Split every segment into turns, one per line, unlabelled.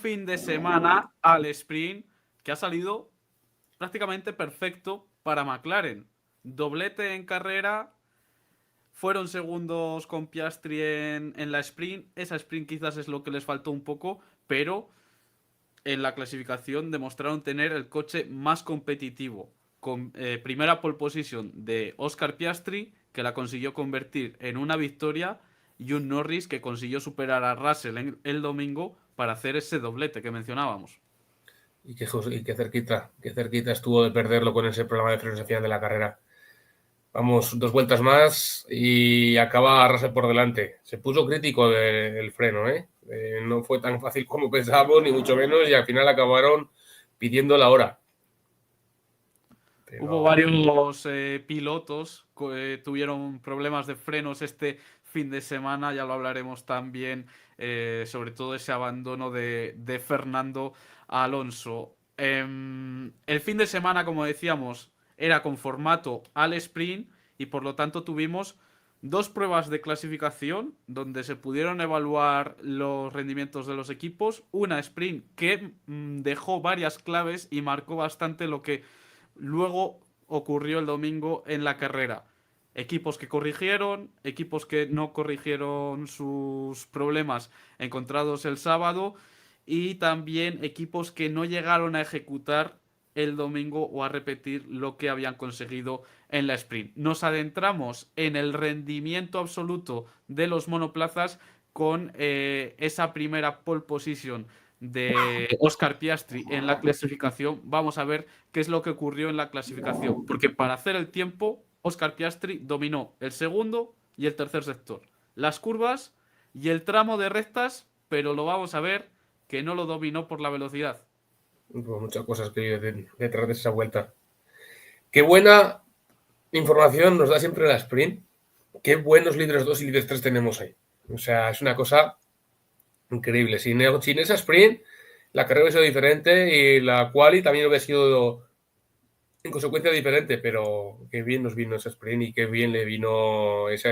fin de semana al sprint que ha salido prácticamente perfecto para McLaren. Doblete en carrera, fueron segundos con Piastri en la sprint. Esa sprint quizás es lo que les faltó un poco, pero en la clasificación demostraron tener el coche más competitivo. Con primera pole position de Oscar Piastri, que la consiguió convertir en una victoria, y un Norris que consiguió superar a Russell el domingo para hacer ese doblete que mencionábamos.
Y qué cerquita estuvo de perderlo con ese problema de frenos al final de la carrera. Vamos, 2 vueltas más y acaba Russell por delante. Se puso crítico del freno, ¿eh? No fue tan fácil como pensábamos, ni mucho menos, y al final acabaron pidiendo la hora.
Hubo varios pilotos que tuvieron problemas de frenos este fin de semana, ya lo hablaremos también, sobre todo ese abandono de Fernando Alonso. El fin de semana, como decíamos, era con formato al sprint y por lo tanto tuvimos dos pruebas de clasificación donde se pudieron evaluar los rendimientos de los equipos, una sprint que dejó varias claves y marcó bastante lo que luego ocurrió el domingo en la carrera. Equipos que corrigieron, equipos que no corrigieron sus problemas encontrados el sábado y también equipos que no llegaron a ejecutar el domingo o a repetir lo que habían conseguido en la sprint. Nos adentramos en el rendimiento absoluto de los monoplazas con esa primera pole position de Oscar Piastri en la clasificación. Vamos a ver qué es lo que ocurrió en la clasificación, porque para hacer el tiempo, Oscar Piastri dominó el segundo y el tercer sector, las curvas y el tramo de rectas, pero lo vamos a ver que no lo dominó por la velocidad.
Hubo muchas cosas que detrás de esa vuelta. Qué buena información nos da siempre la sprint. Qué buenos líderes 2 y líderes 3 tenemos ahí. O sea, es una cosa increíble. Sin esa sprint, la carrera hubiera sido diferente y la quali también hubiera sido en consecuencia diferente, pero qué bien nos vino ese sprint y qué bien le vino esa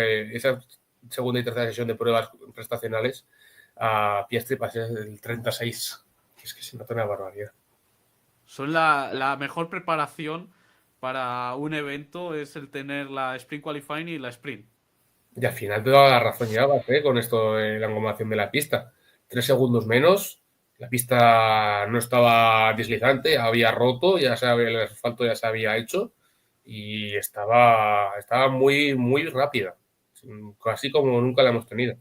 segunda y tercera sesión de pruebas prestacionales a Piastri para ser el 36. Es que se nota una barbaridad.
Son la mejor preparación para un evento es el tener la sprint qualifying y la sprint.
Y al final te da la razón ya, con esto de la engomelación de la pista. 3 segundos menos, la pista no estaba deslizante, había roto, el asfalto ya se había hecho y estaba muy, muy rápida, casi como nunca la hemos tenido.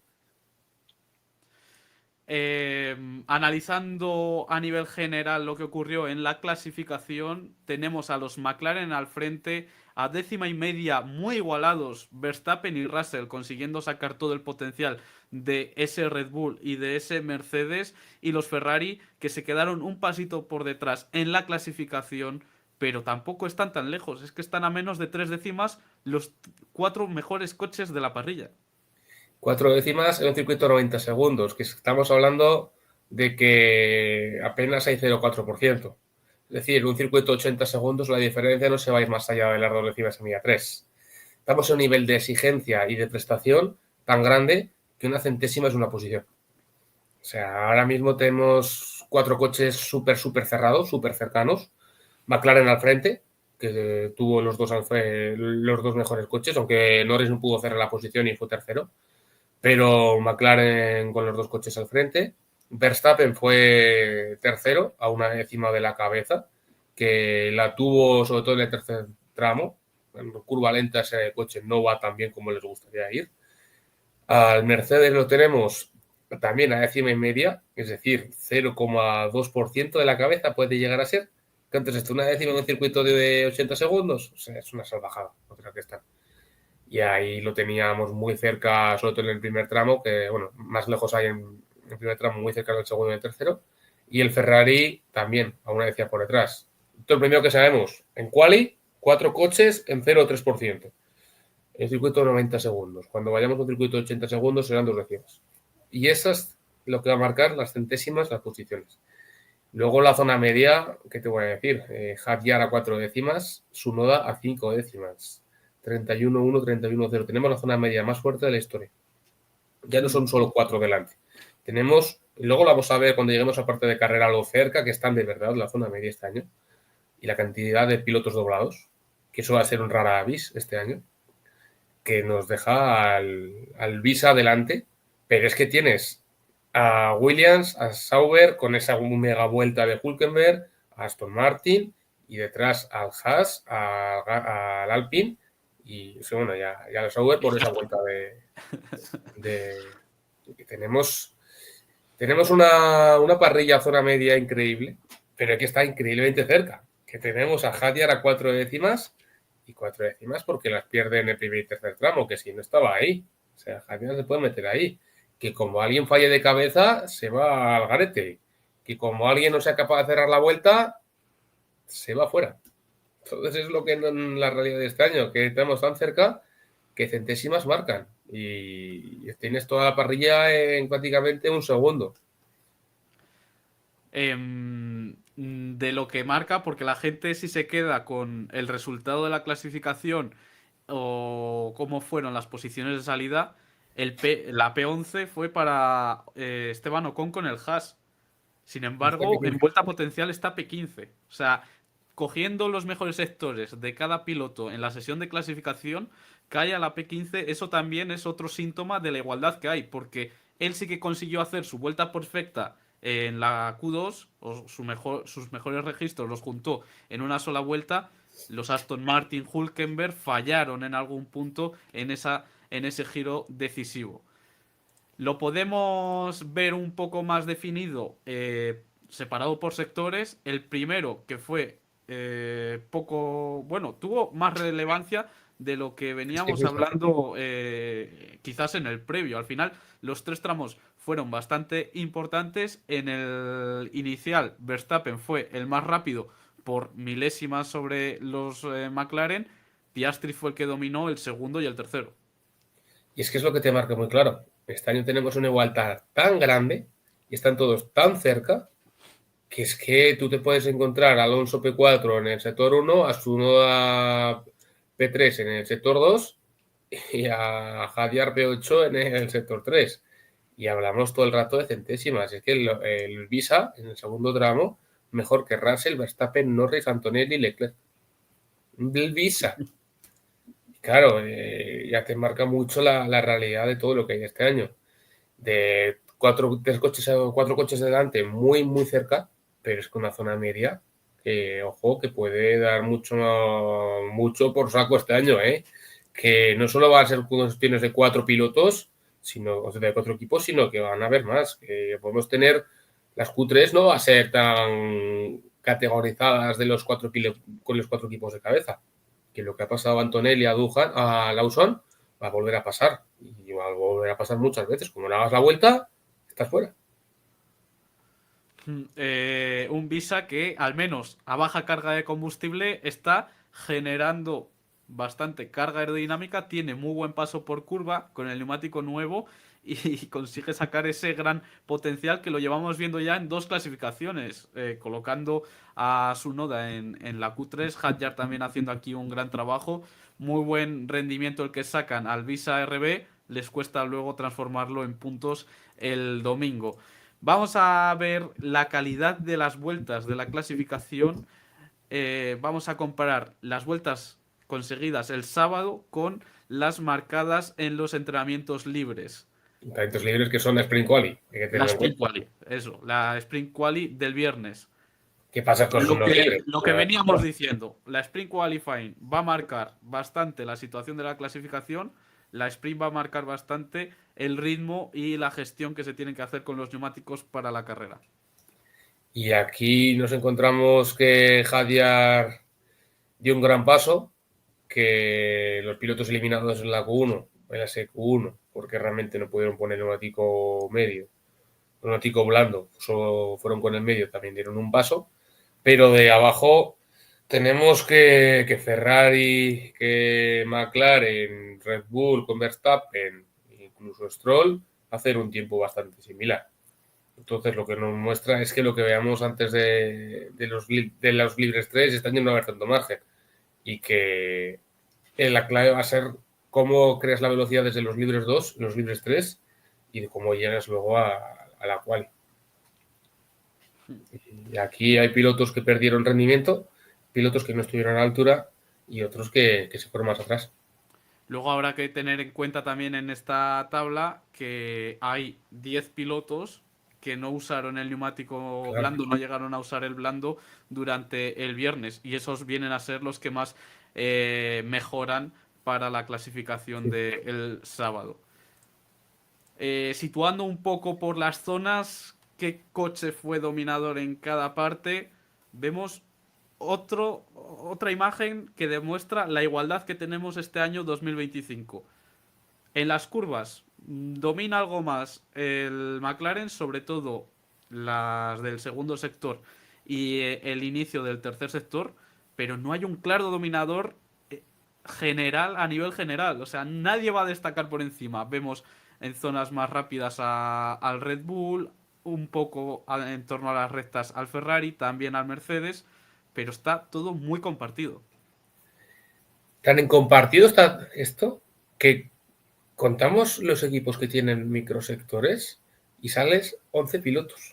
Analizando a nivel general lo que ocurrió en la clasificación, tenemos a los McLaren al frente, a 10ª y media muy igualados, Verstappen y Russell consiguiendo sacar todo el potencial de ese Red Bull y de ese Mercedes, y los Ferrari que se quedaron un pasito por detrás en la clasificación, pero tampoco están tan lejos, es que están a menos de 3 décimas los 4 mejores coches de la parrilla.
4 décimas en un circuito de 90 segundos, que estamos hablando de que apenas hay 0,4%. Es decir, en un circuito de 80 segundos la diferencia no se va a ir más allá de las 2 décimas y media, 3. Estamos en un nivel de exigencia y de prestación tan grande que una centésima es una posición. O sea, ahora mismo tenemos 4 coches súper cerrados, súper cercanos. McLaren al frente, que tuvo los dos mejores coches, aunque Norris no pudo cerrar la posición y fue tercero. Pero McLaren con los 2 coches al frente. Verstappen fue tercero, a 1 décima de la cabeza, que la tuvo sobre todo en el tercer tramo. En curva lenta ese coche no va tan bien como les gustaría ir. Al Mercedes lo tenemos también a 1 décima y media, es decir, 0,2% de la cabeza puede llegar a ser. Que antes está 1 décima en un circuito de 80 segundos, o sea, es una salvajada, no creo que está. Y ahí lo teníamos muy cerca, sobre todo en el primer tramo, que bueno, más lejos hay en el primer tramo, muy cerca del segundo y el tercero. Y el Ferrari también, a 1 décima por detrás. Esto es lo primero que sabemos. En quali, 4 coches en 0,3%. El circuito de 90 segundos. Cuando vayamos a un circuito de 80 segundos serán 2 décimas. Y eso es lo que va a marcar las centésimas, las posiciones. Luego la zona media, ¿qué te voy a decir? Hadjar a 4 décimas, Tsunoda a 5 décimas. 31-1, 31-0. Tenemos la zona media más fuerte de la historia. Ya no son solo 4 delante. Tenemos Y luego lo vamos a ver cuando lleguemos a parte de carrera lo cerca que están de verdad la zona media este año y la cantidad de pilotos doblados, que eso va a ser un rara avis este año, que nos deja al Visa adelante, pero es que tienes a Williams, a Sauber con esa mega vuelta de Hülkenberg, a Aston Martin y detrás al Haas, al Alpine y bueno, ya al Sauber por esa vuelta de tenemos una parrilla zona media increíble, pero que está increíblemente cerca, que tenemos a Hadjar a 4 décimas y 4 décimas porque las pierde en el primer y tercer tramo, que si no estaba ahí. O sea, Hadjar se puede meter ahí. Que como alguien falle de cabeza, se va al garete. Que como alguien no sea capaz de cerrar la vuelta, se va fuera. Entonces es lo que en la realidad de este año, que estamos tan cerca que centésimas marcan. Y tienes toda la parrilla en prácticamente un segundo.
De lo que marca, porque la gente si se queda con el resultado de la clasificación o cómo fueron las posiciones de salida, la P11 fue para Esteban Ocon con el Haas. Sin embargo, en vuelta potencial está P15. O sea, cogiendo los mejores sectores de cada piloto en la sesión de clasificación, cae a la P15, eso también es otro síntoma de la igualdad que hay, porque él sí que consiguió hacer su vuelta perfecta en la Q2, o sus mejores registros los juntó en una sola vuelta. Los Aston Martin, Hülkenberg fallaron en algún punto en ese giro decisivo. Lo podemos ver un poco más definido, separado por sectores. El primero, que fue bueno, tuvo más relevancia de lo que veníamos hablando quizás en el previo. Al final, los tres tramos fueron bastante importantes. En el inicial, Verstappen fue el más rápido por milésimas sobre los McLaren. Piastri fue el que dominó el segundo y el tercero.
Y es que es lo que te marca muy claro. Este año tenemos una igualdad tan grande y están todos tan cerca que es que tú te puedes encontrar a Alonso P4 en el sector 1, a Tsunoda P3 en el sector 2 y a Hadjar P8 en el sector 3. Y hablamos todo el rato de centésimas. Es que el Visa en el segundo tramo mejor que Russell, Verstappen, Norris, Antonelli, Leclerc. El Visa. Claro, ya te marca mucho la realidad de todo lo que hay este año. De cuatro coches delante, muy, muy cerca, pero es con una zona media que, ojo, que puede dar mucho, mucho por saco este año, ¿eh? Que no solo va a ser cuestiones de 4 pilotos, sino de 4 equipos, sino que van a haber más. Que podemos tener las Q3 no va a ser tan categorizadas de con los 4 equipos de cabeza. Que lo que ha pasado a Antonelli, a Lawson, va a volver a pasar. Y va a volver a pasar muchas veces. Como no hagas la vuelta, estás fuera.
Un Visa que, al menos a baja carga de combustible, está generando bastante carga aerodinámica, tiene muy buen paso por curva con el neumático nuevo y consigue sacar ese gran potencial que lo llevamos viendo ya en dos clasificaciones, colocando a Tsunoda en la Q3, Hadjar también haciendo aquí un gran trabajo, muy buen rendimiento el que sacan al Visa RB, les cuesta luego transformarlo en puntos el domingo. Vamos a ver la calidad de las vueltas de la clasificación. Vamos a comparar las vueltas conseguidas el sábado con las marcadas en los entrenamientos libres.
Talentos libres que son Sprint Quali.
La Sprint Quali, eso, la Sprint Quali del viernes.
¿Qué pasa con los libres?
Lo que veníamos diciendo, la Sprint Qualifying va a marcar bastante la situación de la clasificación, la Sprint va a marcar bastante el ritmo y la gestión que se tienen que hacer con los neumáticos para la carrera.
Y aquí nos encontramos que Hadjar dio un gran paso, que los pilotos eliminados en la Q1, en la SQ1, porque realmente no pudieron poner el neumático medio, el neumático blando, solo fueron con el medio, también dieron un paso, pero de abajo tenemos que Ferrari, que McLaren, Red Bull con Verstappen, incluso Stroll, hacer un tiempo bastante similar. Entonces, lo que nos muestra es que lo que veamos antes de los libres 3 están yendo a haber tanto margen y que la clave va a ser cómo creas la velocidad desde los libres 2, los libres 3 y de cómo llegas luego a la cual. Y aquí hay pilotos que perdieron rendimiento, pilotos que no estuvieron a la altura y otros que se fueron más atrás.
Luego habrá que tener en cuenta también en esta tabla que hay 10 pilotos que no usaron el neumático
Claro.
blando, no llegaron a usar el blando durante el viernes y esos vienen a ser los que más mejoran para la clasificación
Sí.
del sábado. Situando un poco por las zonas, qué coche fue dominador en cada parte, vemos otra imagen que demuestra la igualdad que tenemos este año 2025. En las curvas domina algo más el McLaren, sobre todo las del segundo sector y el inicio del tercer sector, pero no hay un claro dominador general a nivel general. O sea, nadie va a destacar por encima. Vemos en zonas más rápidas al Red Bull, un poco en torno a las rectas al Ferrari, también al Mercedes, pero está todo muy compartido.
Tan en compartido está esto que contamos los equipos que tienen microsectores y sales 11 pilotos.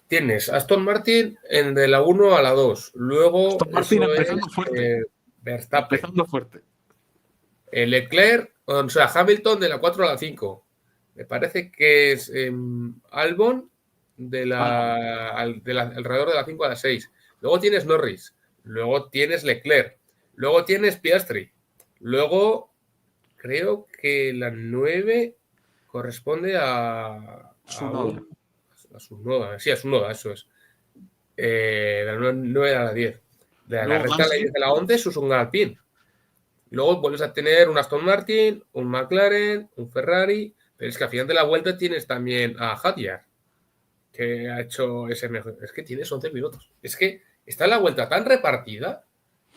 Tienes Aston Martin de la 1 a la 2. Luego,
Aston Martin
eso
empezando
es
fuerte.
Verstappen.
Empezando fuerte.
Leclerc, o sea, Hamilton de la 4 a la 5. Me parece que es Albon alrededor de la 5 a la 6. Luego tienes Norris. Luego tienes Leclerc. Luego tienes Piastri. Luego creo que la 9 corresponde
Tsunoda.
a su noda. Sí, a su noda, eso es. La 9 a la 10. De la
Luego
recta
Gasly.
de la 11 es un Alpine. Luego vuelves a tener un Aston Martin, un McLaren, un Ferrari, pero es que al final de la vuelta tienes también a Hadjar, que ha hecho ese mejor. Es que tienes 11 pilotos. Es que está la vuelta tan repartida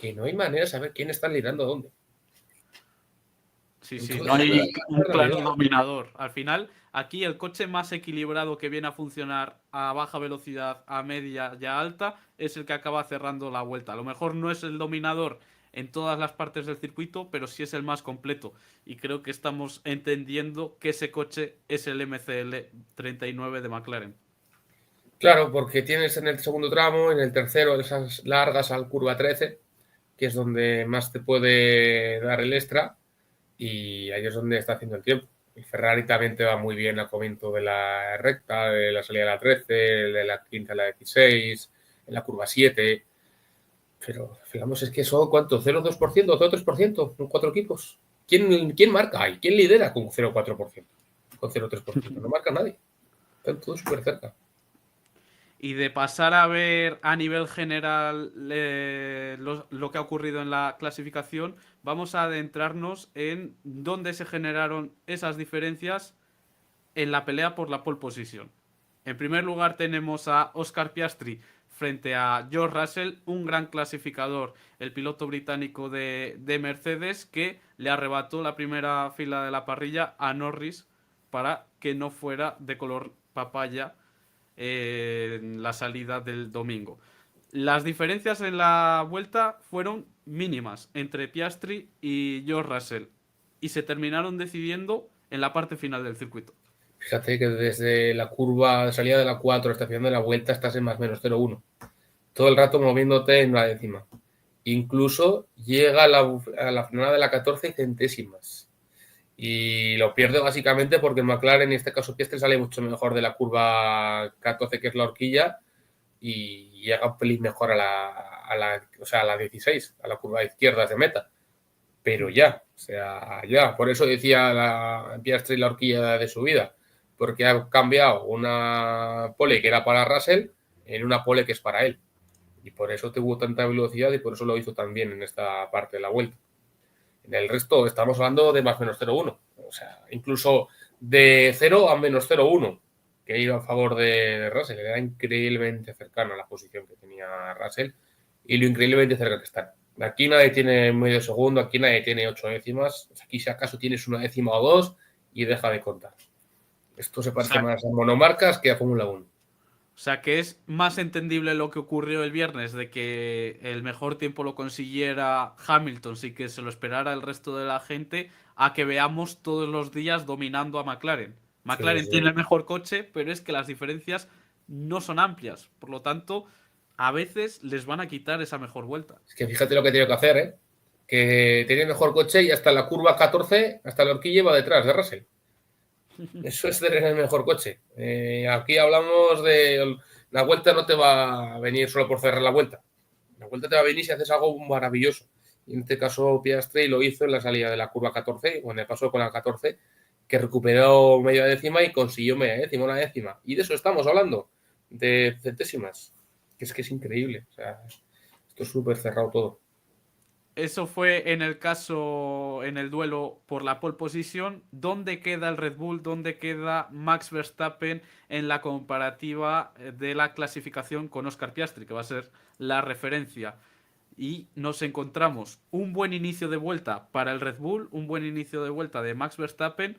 que no hay manera de saber quién está liderando dónde.
Sí, sí, no
Entonces, esa
hay
es
un
la
claro
realidad.
dominador. Al final, aquí el coche más equilibrado que viene a funcionar a baja velocidad, a media y a alta, es el que acaba cerrando la vuelta. A lo mejor no es el dominador en todas las partes del circuito, pero sí es el más completo. Y creo que estamos entendiendo que ese coche es el MCL 39 de McLaren.
Claro, porque tienes en el segundo tramo, en el tercero, esas largas al curva 13, que es donde más te puede dar el extra, y ahí es donde está haciendo el tiempo. El Ferrari también te va muy bien al comienzo de la recta, de la salida de la 13, de la 15 a la 16, en la curva 7. Pero, fijamos, es que son, ¿cuánto? ¿0,2%? ¿0,3%? ¿Con 4 equipos? ¿Quién marca ahí? ¿Quién lidera con 0,4%? Con 0,3%. No marca nadie. Están todos súper cerca.
Y de pasar a ver a nivel general lo que ha ocurrido en la clasificación, vamos a adentrarnos en dónde se generaron esas diferencias en la pelea por la pole position. En primer lugar tenemos a Oscar Piastri frente a George Russell, un gran clasificador, el piloto británico de Mercedes, que le arrebató la primera fila de la parrilla a Norris para que no fuera de color papaya en la salida del domingo. Las diferencias en la vuelta fueron mínimas entre Piastri y George Russell y se terminaron decidiendo en la parte final del circuito.
Fíjate que desde la curva de salida de la 4 hasta final de la vuelta estás en más o menos 0,1. Todo el rato moviéndote en la décima. Incluso llega a la frenada de la 14 centésimas. Y lo pierde básicamente porque el McLaren, en este caso Piastri, sale mucho mejor de la curva 14, que es la horquilla, y llega un pelín mejor o sea, a la 16, a la curva izquierda de meta. Pero ya, o sea, ya. Por eso decía Piastri la horquilla de su vida, porque ha cambiado una pole que era para Russell en una pole que es para él. Y por eso tuvo tanta velocidad y por eso lo hizo tan bien en esta parte de la vuelta. En el resto estamos hablando de más o menos 0,1. O sea, incluso de 0 a menos 0,1, que iba a favor de Russell. Era increíblemente cercano a la posición que tenía Russell y lo increíblemente cerca que están. Aquí nadie tiene medio segundo, aquí nadie tiene 8 décimas. Aquí si acaso tienes una décima o dos y deja de contar. Esto se
O
parece
sea,
más a monomarcas que a Fórmula 1.
o sea que es más entendible lo que ocurrió el viernes de que el mejor tiempo lo consiguiera Hamilton, sí que se lo esperara el resto de la gente, a que veamos todos los días dominando a McLaren.
Sí,
McLaren
sí.
tiene el mejor coche, pero es que las diferencias no son amplias. Por lo tanto, a veces les van a quitar esa mejor vuelta.
Es que fíjate lo que tiene que hacer, ¿eh? Que tiene mejor coche y hasta la curva 14, hasta la horquilla va detrás de Russell. Eso es tener el mejor coche. Aquí hablamos de la vuelta no te va a venir solo por cerrar la vuelta. La vuelta te va a venir si haces algo maravilloso. Y en este caso Piastri lo hizo en la salida de la curva 14, o en el paso con la 14, que recuperó media décima y consiguió media décima, una décima. Y de eso estamos hablando, de centésimas. Que es increíble. O sea, esto es súper cerrado todo.
Eso fue en el caso, en el duelo por la pole position. ¿Dónde queda el Red Bull? ¿Dónde queda Max Verstappen en la comparativa de la clasificación con Oscar Piastri, que va a ser la referencia? Y nos encontramos un buen inicio de vuelta para el Red Bull, un buen inicio de vuelta de Max Verstappen,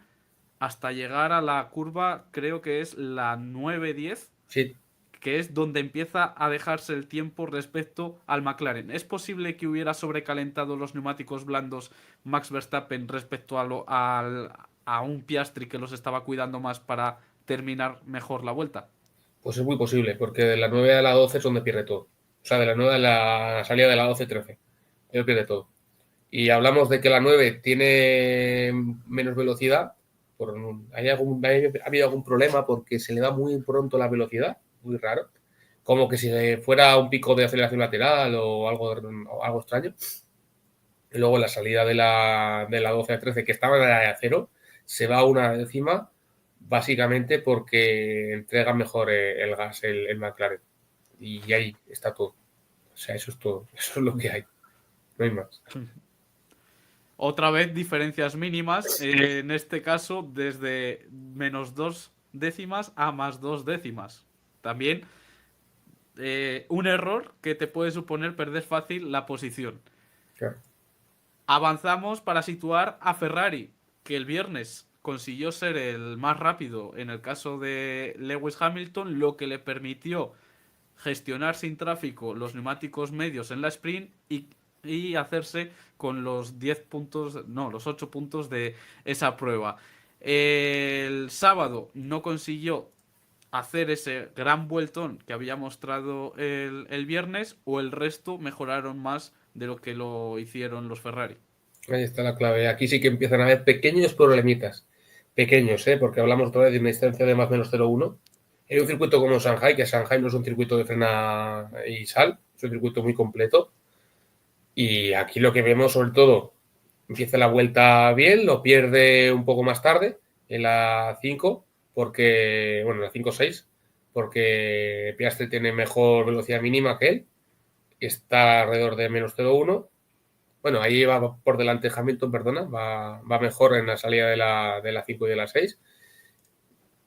hasta llegar a la curva, creo que es la 9-10,
Sí,
que es donde empieza a dejarse el tiempo respecto al McLaren. ¿Es posible que hubiera sobrecalentado los neumáticos blandos Max Verstappen respecto a un Piastri que los estaba cuidando más para terminar mejor la vuelta?
pues es muy posible, porque de la 9 a la 12 es donde pierde todo. O sea, de la 9 a la salida de la 12-13. Él pierde todo. Y hablamos de que la 9 tiene menos velocidad. Ha habido algún problema porque se le va muy pronto la velocidad, muy raro. Como que si fuera un pico de aceleración lateral o algo extraño. Y luego la salida de la 12 a 13, que estaba en la 0, se va a una décima básicamente porque entrega mejor el gas el McLaren. Y ahí está todo. O sea, eso es todo. Eso es lo que hay. No hay más.
Otra vez diferencias mínimas, en este caso desde menos 2 décimas a más 2 décimas. También un error que te puede suponer perder fácil la posición.
Claro.
Avanzamos para situar a Ferrari, que el viernes consiguió ser el más rápido en el caso de Lewis Hamilton, lo que le permitió gestionar sin tráfico los neumáticos medios en la sprint y hacerse con los 10 puntos, no, los 8 puntos de esa prueba. El sábado no consiguió hacer ese gran vueltón que había mostrado el viernes, o el resto mejoraron más de lo que lo hicieron los Ferrari.
Ahí está la clave. Aquí sí que empiezan a haber pequeños problemitas. Pequeños, ¿eh? Porque hablamos otra vez de una distancia de más o menos 0,1. En un circuito como Shanghai, que Shanghai no es un circuito de frena y sal, es un circuito muy completo. Y aquí lo que vemos, sobre todo, empieza la vuelta bien, lo pierde un poco más tarde, en la 5, porque, bueno, en la 5-6, porque Piastri tiene mejor velocidad mínima que él, está alrededor de menos 0,1. Bueno, ahí va por delante Hamilton, perdona, va mejor en la salida de la 5 y de la 6,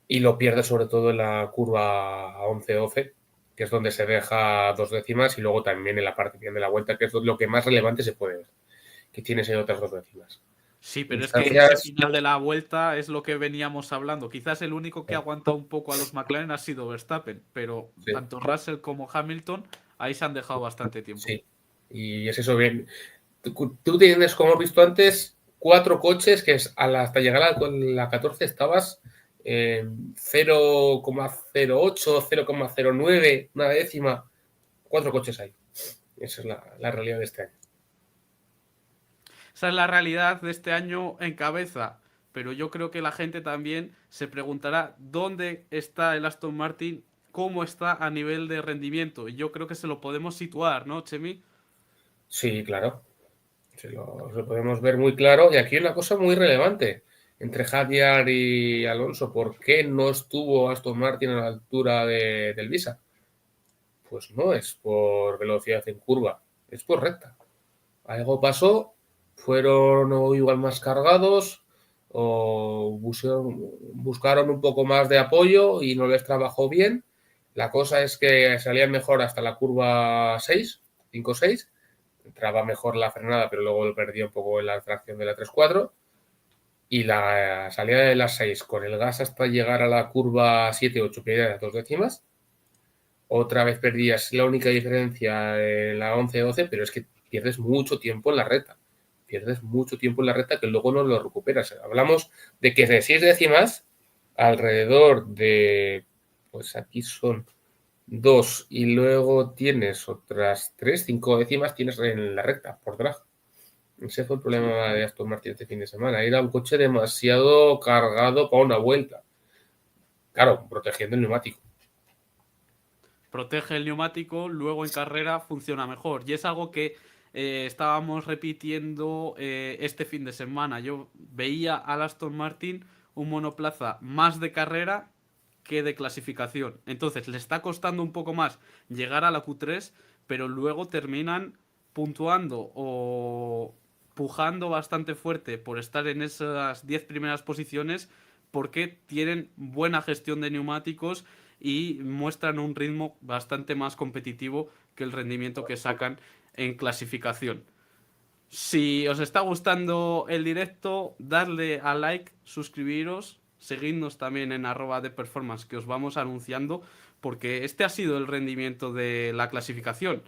y lo pierde sobre todo en la curva 11-12, que es donde se deja 2 décimas, y luego también en la parte final de la vuelta, que es lo que más relevante se puede ver, que tienes ahí otras 2 décimas.
Sí, pero es que ese
Distancias,
final de la vuelta es lo que veníamos hablando. Quizás el único que ha aguantado un poco a los McLaren ha sido Verstappen, pero
sí,
tanto Russell como Hamilton ahí se han dejado bastante tiempo.
sí, y es eso bien. Tú tienes, como hemos visto antes, 4 coches que hasta llegar a la 14 estabas en 0,08, 0,09, una décima. 4 coches hay. Esa es la realidad de este año.
Esa es la realidad de este año en cabeza, pero yo creo que la gente también se preguntará dónde está el Aston Martin, cómo está a nivel de rendimiento. Y yo creo que se lo podemos situar, ¿no, Chemi?
Sí, claro. Lo podemos ver muy claro. Y aquí hay una cosa muy relevante entre Hadjar y Alonso. ¿Por qué no estuvo Aston Martin a la altura del Visa? Pues no es por velocidad en curva, es por recta. Algo pasó, fueron o igual más cargados o buscaron un poco más de apoyo y no les trabajó bien. La cosa es que salían mejor hasta la curva 6, 5-6, entraba mejor la frenada, pero luego lo perdía un poco en la tracción de la 3-4. Y la salida de las 6 con el gas hasta llegar a la curva 7-8, que era 2 décimas. Otra vez perdías la única diferencia en la 11-12, pero es que pierdes mucho tiempo en la recta. Pierdes mucho tiempo en la recta que luego no lo recuperas. Hablamos de que de 6 décimas, alrededor de, pues aquí son 2 y luego tienes otras 3, 5 décimas tienes en la recta por drag. Ese fue el problema de Aston Martin este fin de semana. Era un coche demasiado cargado para una vuelta. Claro, protegiendo el neumático.
Protege el neumático, luego en carrera funciona mejor. Y es algo que estábamos repitiendo este fin de semana. Yo veía al Aston Martin un monoplaza más de carrera que de clasificación. Entonces le está costando un poco más llegar a la Q3, pero luego terminan puntuando o pujando bastante fuerte por estar en esas 10 primeras posiciones porque tienen buena gestión de neumáticos y muestran un ritmo bastante más competitivo que el rendimiento que sacan en clasificación. Si os está gustando el directo, darle a like, suscribiros, seguidnos también en @deperformance que os vamos anunciando porque este ha sido el rendimiento de la clasificación.